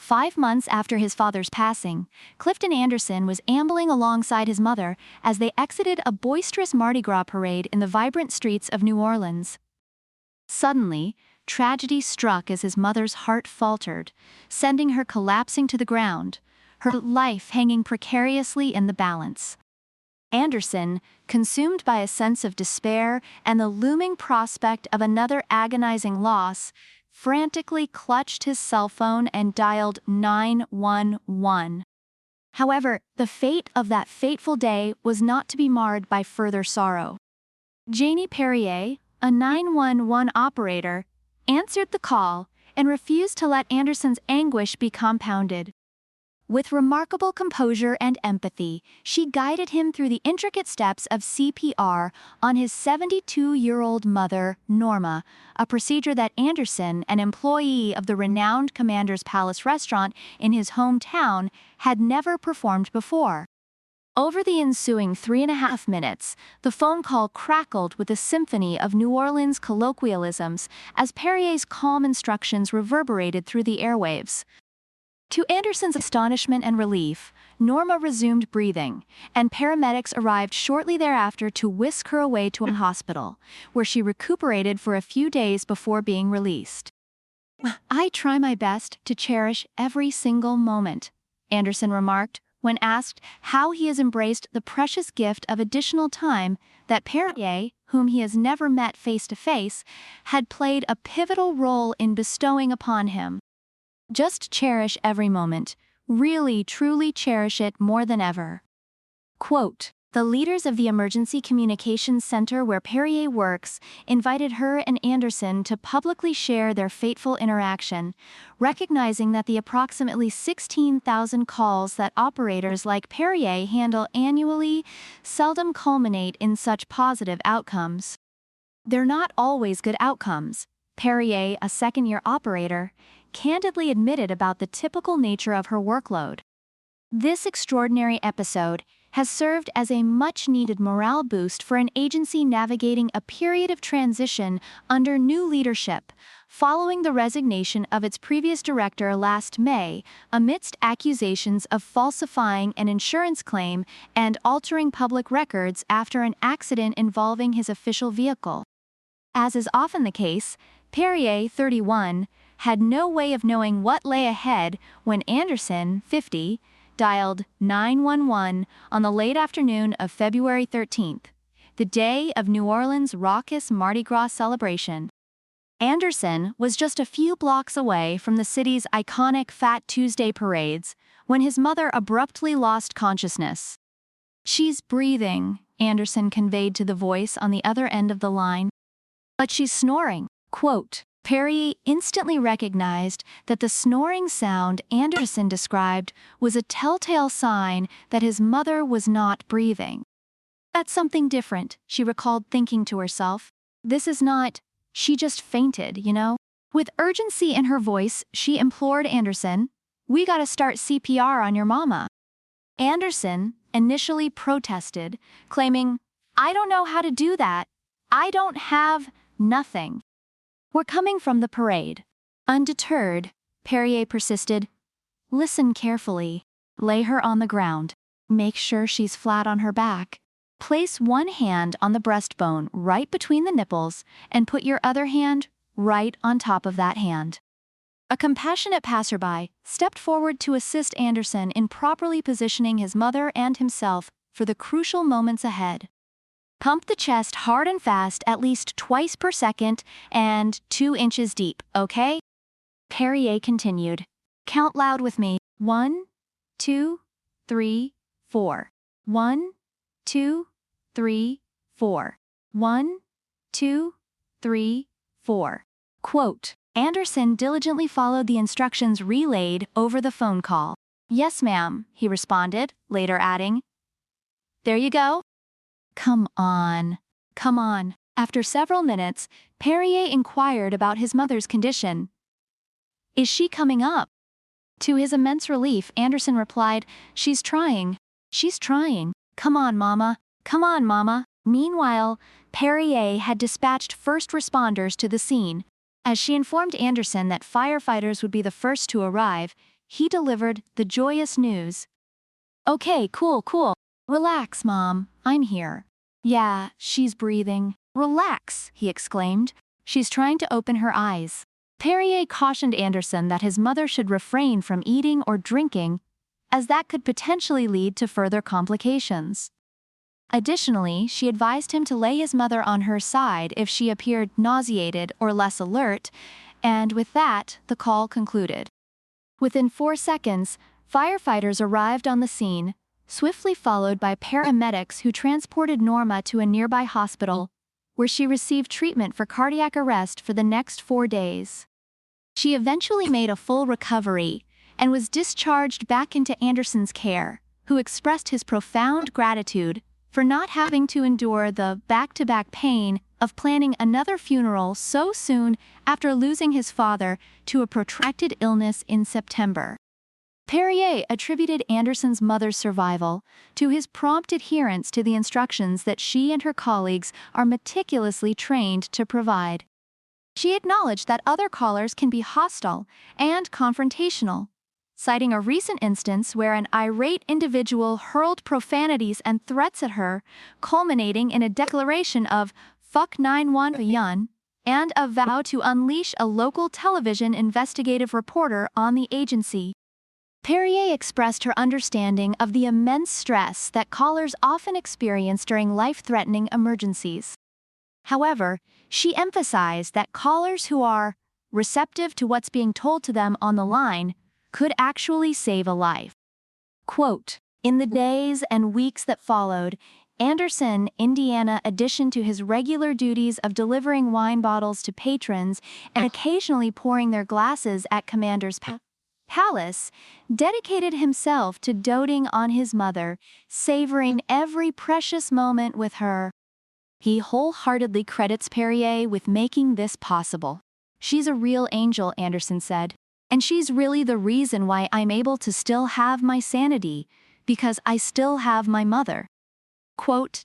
5 months after his father's passing, Clifton Anderson was ambling alongside his mother as they exited a boisterous Mardi Gras parade in the vibrant streets of New Orleans. Suddenly, tragedy struck as his mother's heart faltered, sending her collapsing to the ground, her life hanging precariously in the balance. Anderson, consumed by a sense of despair and the looming prospect of another agonizing loss, frantically clutched his cell phone and dialed 911. However, the fate of that fateful day was not to be marred by further sorrow. Janae Perrier, a 911 operator, answered the call and refused to let Anderson's anguish be compounded. With remarkable composure and empathy, she guided him through the intricate steps of CPR on his 72-year-old mother, Norma, a procedure that Anderson, an employee of the renowned Commander's Palace restaurant in his hometown, had never performed before. Over the ensuing 3.5 minutes, the phone call crackled with a symphony of New Orleans colloquialisms as Perrier's calm instructions reverberated through the airwaves. To Anderson's astonishment and relief, Norma resumed breathing, and paramedics arrived shortly thereafter to whisk her away to a hospital, where she recuperated for a few days before being released. "I try my best to cherish every single moment," Anderson remarked, when asked how he has embraced the precious gift of additional time that Perrier, whom he has never met face-to-face, had played a pivotal role in bestowing upon him. "Just cherish every moment, really truly cherish it more than ever." Quote, "The leaders of the Emergency Communications Center where Perrier works invited her and Anderson to publicly share their fateful interaction, recognizing that the approximately 16,000 calls that operators like Perrier handle annually seldom culminate in such positive outcomes. They're not always good outcomes," Perrier, a second-year operator, candidly admitted about the typical nature of her workload. "This extraordinary episode has served as a much-needed morale boost for an agency navigating a period of transition under new leadership, following the resignation of its previous director last May, amidst accusations of falsifying an insurance claim and altering public records after an accident involving his official vehicle." As is often the case, Perrier, 31, had no way of knowing what lay ahead when Anderson, 50, dialed 911 on the late afternoon of February 13th, the day of New Orleans' raucous Mardi Gras celebration. Anderson was just a few blocks away from the city's iconic Fat Tuesday parades when his mother abruptly lost consciousness. "She's breathing," Anderson conveyed to the voice on the other end of the line. "But she's snoring." Quote, Perrier instantly recognized that the snoring sound Anderson described was a telltale sign that his mother was not breathing. "That's something different," she recalled, thinking to herself. "This is not, she just fainted, you know?" With urgency in her voice, she implored Anderson, "We gotta start CPR on your mama." Anderson initially protested, claiming, "I don't know how to do that. I don't have nothing." "We're coming from the parade." Undeterred, Perrier persisted. "Listen carefully. Lay her on the ground. Make sure she's flat on her back. Place one hand on the breastbone right between the nipples and put your other hand right on top of that hand." A compassionate passerby stepped forward to assist Anderson in properly positioning his mother and himself for the crucial moments ahead. "Pump the chest hard and fast at least twice per second and 2 inches deep, okay?" Perrier continued. "Count loud with me. 1, 2, 3, 4. 1, 2, 3, 4. 1, 2, 3, 4. Quote, Anderson diligently followed the instructions relayed over the phone call. "Yes, ma'am," he responded, later adding, "There you go." Come on. After several minutes, Perrier inquired about his mother's condition. "Is she coming up?" To his immense relief, Anderson replied, She's trying. Come on, mama. Meanwhile, Perrier had dispatched first responders to the scene. As she informed Anderson that firefighters would be the first to arrive, he delivered the joyous news. "Okay, cool. Relax, Mom, I'm here." "Yeah, she's breathing." "Relax," he exclaimed. "She's trying to open her eyes." Perrier cautioned Anderson that his mother should refrain from eating or drinking, as that could potentially lead to further complications. Additionally, she advised him to lay his mother on her side if she appeared nauseated or less alert, and with that, the call concluded. Within 4 seconds, firefighters arrived on the scene, swiftly followed by paramedics who transported Norma to a nearby hospital, where she received treatment for cardiac arrest for the next 4 days. She eventually made a full recovery and was discharged back into Anderson's care, who expressed his profound gratitude for not having to endure the back-to-back pain of planning another funeral so soon after losing his father to a protracted illness in September. Perrier attributed Anderson's mother's survival to his prompt adherence to the instructions that she and her colleagues are meticulously trained to provide. She acknowledged that other callers can be hostile and confrontational, citing a recent instance where an irate individual hurled profanities and threats at her, culminating in a declaration of "fuck 911" and a vow to unleash a local television investigative reporter on the agency. Perrier expressed her understanding of the immense stress that callers often experience during life-threatening emergencies. However, she emphasized that callers who are receptive to what's being told to them on the line could actually save a life. Quote, "In the days and weeks that followed, Anderson, Indiana, addition to his regular duties of delivering wine bottles to patrons and occasionally pouring their glasses at Commander's palace, dedicated himself to doting on his mother, savoring every precious moment with her." He wholeheartedly credits Perrier with making this possible. "She's a real angel," Anderson said, "and she's really the reason why I'm able to still have my sanity, because I still have my mother." Quote,